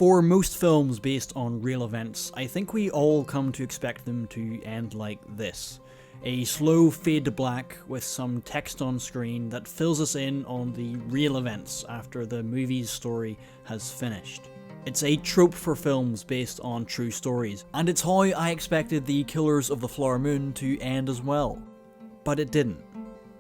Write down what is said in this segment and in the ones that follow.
For most films based on real events, I think we all come to expect them to end like this. A slow fade to black with some text on screen that fills us in on the real events after the movie's story has finished. It's a trope for films based on true stories, and it's how I expected The Killers of the Flower Moon to end as well. But it didn't.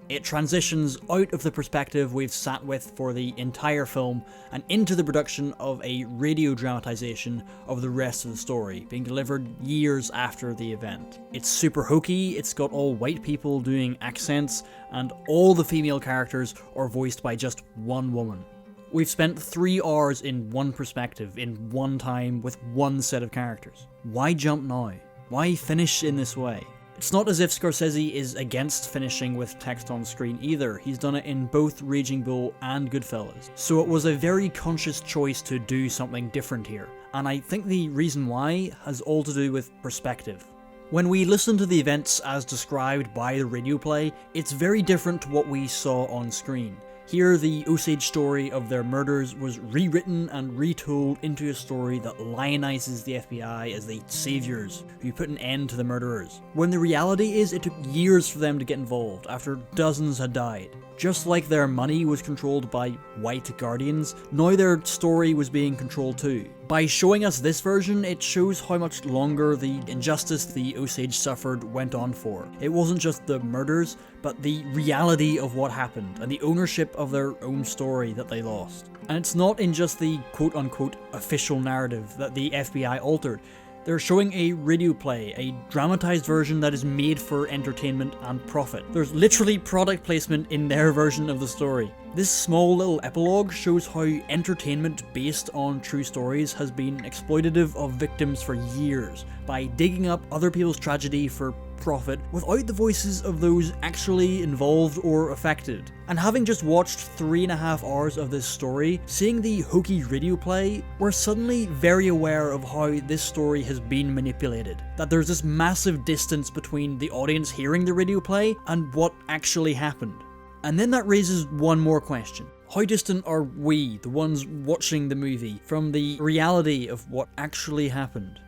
It transitions out of the perspective we've sat with for the entire film and into the production of a radio dramatization of the rest of the story, being delivered years after the event. It's super hokey, it's got all white people doing accents, and all the female characters are voiced by just one woman. We've spent 3 hours in one perspective, in one time, with one set of characters. Why jump now? Why finish in this way? It's not as if Scorsese is against finishing with text on screen either. He's done it in both Raging Bull and Goodfellas. So it was a very conscious choice to do something different here. And I think the reason why has all to do with perspective. When we listen to the events as described by the radio play, it's very different to what we saw on screen. Here, the Osage story of their murders was rewritten and retold into a story that lionizes the FBI as the saviors who put an end to the murderers, when the reality is it took years for them to get involved after dozens had died. Just like their money was controlled by white guardians, now their story was being controlled too. By showing us this version, it shows how much longer the injustice the Osage suffered went on for. It wasn't just the murders, but the reality of what happened, and the ownership of their own story that they lost. And it's not in just the quote-unquote official narrative that the FBI altered. They're showing a radio play, a dramatized version that is made for entertainment and profit. There's literally product placement in their version of the story. This small little epilogue shows how entertainment based on true stories has been exploitative of victims for years, by digging up other people's tragedy for profit without the voices of those actually involved or affected. And having just watched 3.5 hours of this story, seeing the hokey radio play, we're suddenly very aware of how this story has been manipulated. That there's this massive distance between the audience hearing the radio play and what actually happened. And then that raises one more question. How distant are we, the ones watching the movie, from the reality of what actually happened?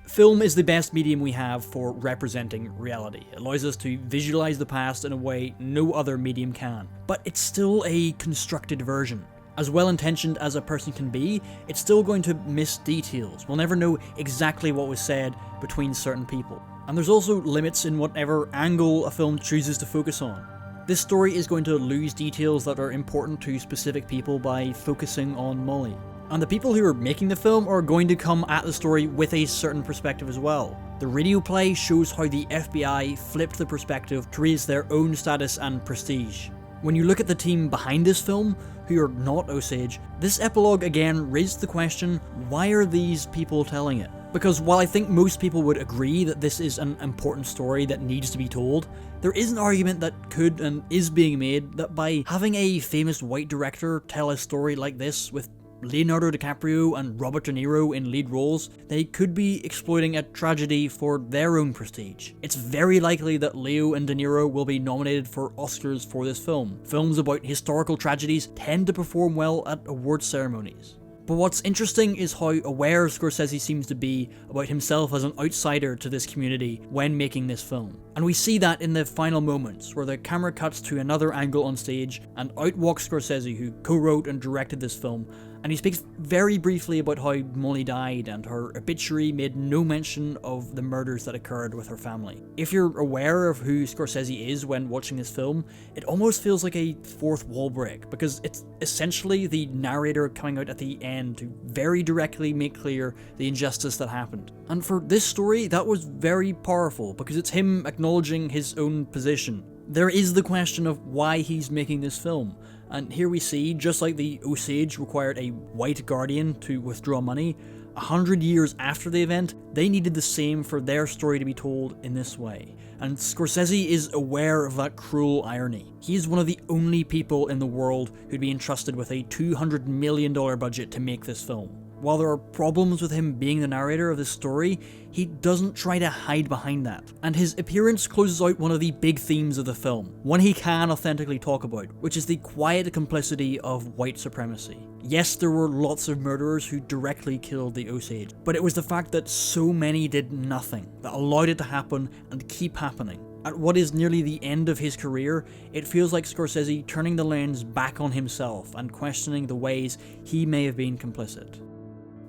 Film is the best medium we have for representing reality. It allows us to visualize the past in a way no other medium can. But it's still a constructed version. As well-intentioned as a person can be, it's still going to miss details. We'll never know exactly what was said between certain people. And there's also limits in whatever angle a film chooses to focus on. This story is going to lose details that are important to specific people by focusing on Molly. And the people who are making the film are going to come at the story with a certain perspective as well. The radio play shows how the FBI flipped the perspective to raise their own status and prestige. When you look at the team behind this film, who are not Osage, this epilogue again raised the question, why are these people telling it? Because while I think most people would agree that this is an important story that needs to be told, there is an argument that could and is being made that by having a famous white director tell a story like this with Leonardo DiCaprio and Robert De Niro in lead roles, they could be exploiting a tragedy for their own prestige. It's very likely that Leo and De Niro will be nominated for Oscars for this film. Films about historical tragedies tend to perform well at award ceremonies. But what's interesting is how aware Scorsese seems to be about himself as an outsider to this community when making this film. And we see that in the final moments, where the camera cuts to another angle on stage, and out walks Scorsese, who co-wrote and directed this film, and he speaks very briefly about how Molly died, and her obituary made no mention of the murders that occurred with her family. If you're aware of who Scorsese is when watching this film, it almost feels like a fourth wall break, because it's essentially the narrator coming out at the end to very directly make clear the injustice that happened. And for this story, that was very powerful, because it's him acknowledging his own position. There is the question of why he's making this film. And here we see, just like the Osage required a white guardian to withdraw money, 100 years after the event, they needed the same for their story to be told in this way. And Scorsese is aware of that cruel irony. He is one of the only people in the world who'd be entrusted with a $200 million budget to make this film. while there are problems with him being the narrator of this story, he doesn't try to hide behind that. And his appearance closes out one of the big themes of the film, one he can authentically talk about, which is the quiet complicity of white supremacy. Yes, there were lots of murderers who directly killed the Osage, but it was the fact that so many did nothing that allowed it to happen and keep happening. At what is nearly the end of his career, it feels like Scorsese turning the lens back on himself and questioning the ways he may have been complicit.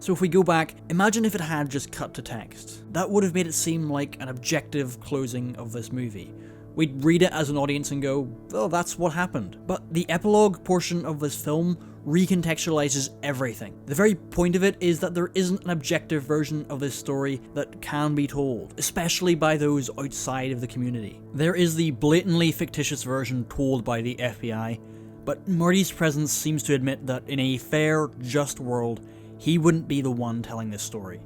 So if we go back, imagine if it had just cut to text. That would have made it seem like an objective closing of this movie. We'd read it as an audience and go, oh, that's what happened. But the epilogue portion of this film recontextualizes everything. The very point of it is that there isn't an objective version of this story that can be told, especially by those outside of the community. There is the blatantly fictitious version told by the FBI, but Marty's presence seems to admit that in a fair, just world, he wouldn't be the one telling this story.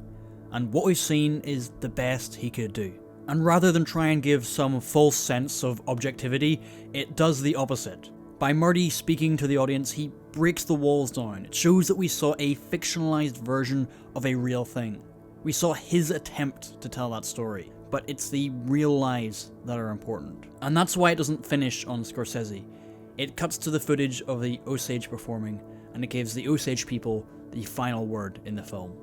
And what we've seen is the best he could do. And rather than try and give some false sense of objectivity, it does the opposite. By Marty speaking to the audience, he breaks the walls down. It shows that we saw a fictionalized version of a real thing. We saw his attempt to tell that story, but it's the real lives that are important. And that's why it doesn't finish on Scorsese. It cuts to the footage of the Osage performing, and it gives the Osage people the final word in the film.